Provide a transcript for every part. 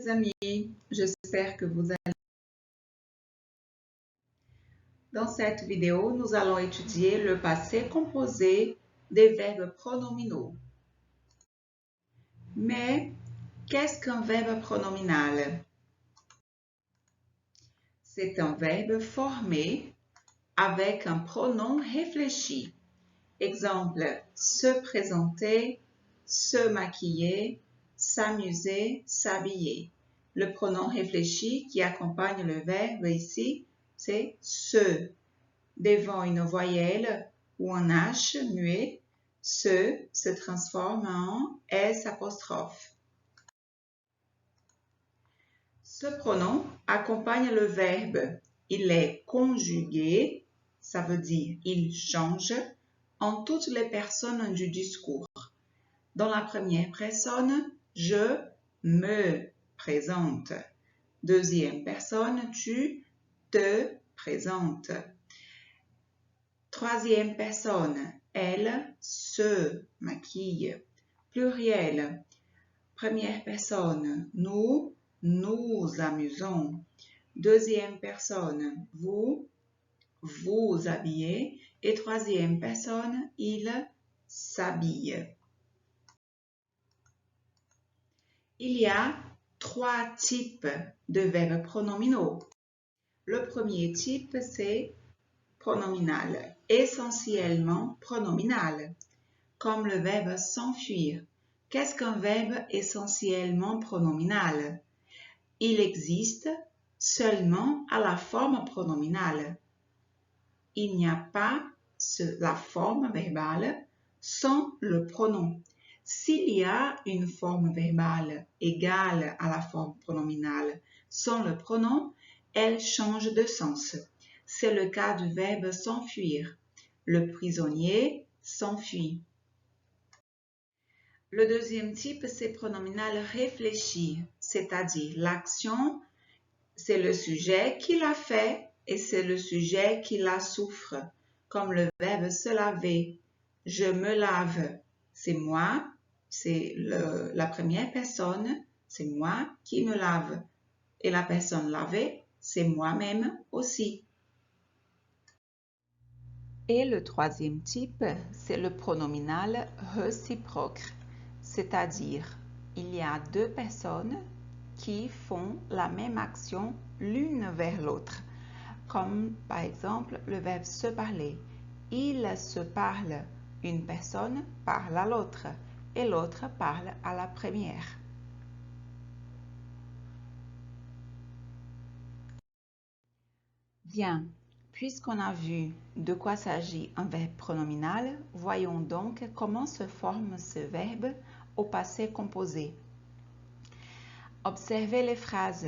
Les amis, j'espère que vous allez. Dans cette vidéo, nous allons étudier le passé composé des verbes pronominaux. Mais qu'est-ce qu'un verbe pronominal? C'est un verbe formé avec un pronom réfléchi. Exemple, se présenter, se maquiller, s'amuser, s'habiller. Le pronom réfléchi qui accompagne le verbe ici, c'est se. Devant une voyelle ou un H muet, se transforme en S apostrophe. Ce pronom accompagne le verbe. Il est conjugué, ça veut dire il change, en toutes les personnes du discours. Dans la première personne, je me présente. Deuxième personne, tu te présentes. Troisième personne, elle se maquille. Pluriel. Première personne, nous nous amusons. Deuxième personne, vous vous habillez. Et troisième personne, il s'habille. Il y a trois types de verbes pronominaux. Le premier type, c'est pronominal, essentiellement pronominal, comme le verbe s'enfuir. Qu'est-ce qu'un verbe essentiellement pronominal? Il existe seulement à la forme pronominale. Il n'y a pas la forme verbale sans le pronom. S'il y a une forme verbale égale à la forme pronominale sans le pronom, elle change de sens. C'est le cas du verbe s'enfuir. Le prisonnier s'enfuit. Le deuxième type, c'est pronominal réfléchi, c'est-à-dire l'action, c'est le sujet qui l'a fait et c'est le sujet qui la souffre, comme le verbe se laver. Je me lave, c'est moi, c'est la première personne, c'est moi qui me lave. Et la personne lavée, c'est moi-même aussi. Et le troisième type, c'est le pronominal réciproque, c'est-à-dire il y a deux personnes qui font la même action l'une vers l'autre, comme par exemple le verbe se parler. Il se parle, une personne parle à l'autre et l'autre parle à la première. Bien. Puisqu'on a vu de quoi s'agit un verbe pronominal, voyons donc comment se forme ce verbe au passé composé. Observez les phrases.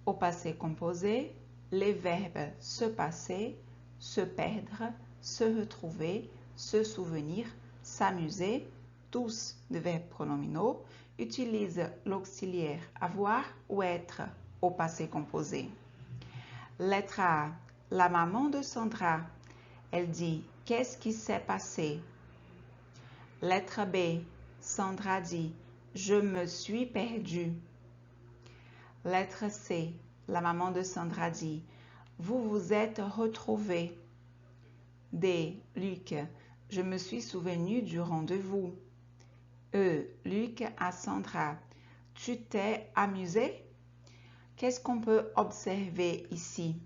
Au passé composé, les verbes se passer, se perdre, se retrouver, se souvenir, s'amuser, tous de verbes pronominaux, utilisent l'auxiliaire avoir ou être au passé composé. Lettre A. La maman de Sandra, elle dit « Qu'est-ce qui s'est passé ?» Lettre B. Sandra dit « Je me suis perdue ». Lettre C. La maman de Sandra dit « Vous vous êtes retrouvés ». D. Luc. « Je me suis souvenu du rendez-vous ». E. Luc à Sandra. « Tu t'es amusé ?» Qu'est-ce qu'on peut observer ici?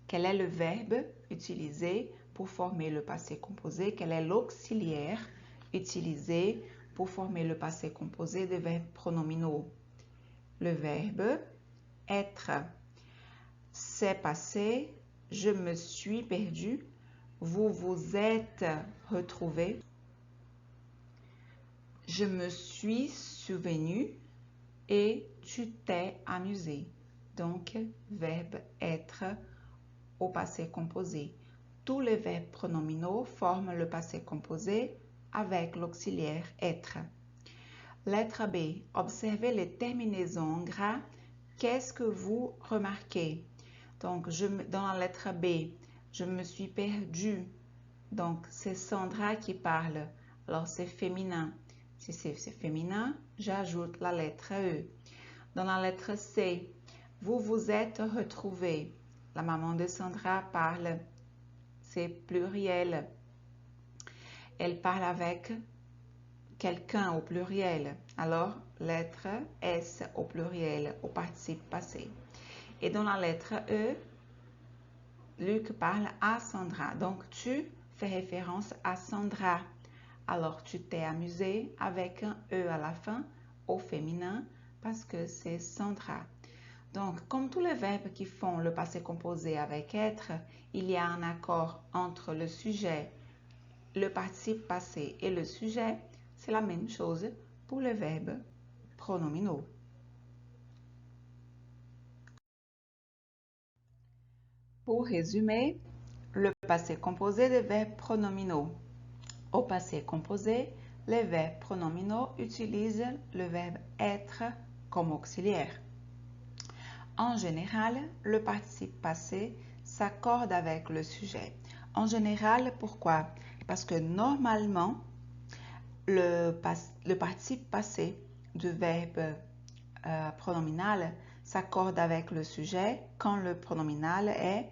Quel est le verbe utilisé pour former le passé composé? Quel est l'auxiliaire utilisé pour former le passé composé des verbes pronominaux? Le verbe être. C'est passé, je me suis perdu, vous vous êtes retrouvés, je me suis souvenu et tu t'es amusé. Donc, verbe être au passé composé. Tous les verbes pronominaux forment le passé composé avec l'auxiliaire être. Lettre B. Observez les terminaisons en gras. Qu'est-ce que vous remarquez? Donc, dans la lettre B, je me suis perdue. Donc, c'est Sandra qui parle. Alors, c'est féminin. Si c'est féminin, j'ajoute la lettre E. Dans la lettre C, vous vous êtes retrouvés. La maman de Sandra parle, c'est pluriel. Elle parle avec quelqu'un au pluriel. Alors, lettre S au pluriel, au participe passé. Et dans la lettre E, Luc parle à Sandra. Donc, tu fais référence à Sandra. Alors, tu t'es amusé avec un E à la fin, au féminin, parce que c'est Sandra. Donc, comme tous les verbes qui font le passé composé avec être, il y a un accord entre le sujet, le participe passé et le sujet. C'est la même chose pour les verbes pronominaux. Pour résumer, le passé composé des verbes pronominaux. Au passé composé, les verbes pronominaux utilisent le verbe être comme auxiliaire. En général, le participe passé s'accorde avec le sujet. En général, pourquoi? Parce que normalement, le participe passé du verbe pronominal s'accorde avec le sujet quand le pronominal est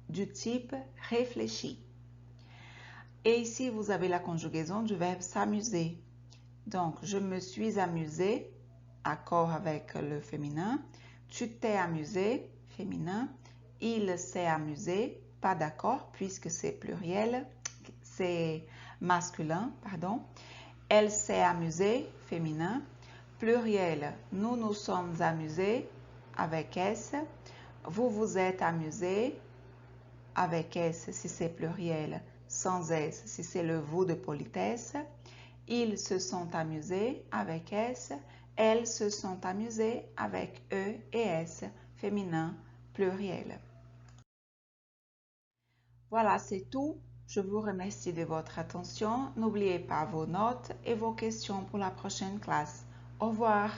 du type réfléchi. Et ici, vous avez la conjugaison du verbe s'amuser. Donc, je me suis amusé, accord avec le féminin. Tu t'es amusé, féminin. Il s'est amusé, pas d'accord, puisque c'est pluriel, c'est masculin, pardon. Elle s'est amusée, féminin. Pluriel, nous nous sommes amusés, avec S. Vous vous êtes amusés, avec S si c'est pluriel, sans S si c'est le vous de politesse. Ils se sont amusés avec S. Elles se sont amusées avec E et S, féminin, pluriel. Voilà, c'est tout. Je vous remercie de votre attention. N'oubliez pas vos notes et vos questions pour la prochaine classe. Au revoir.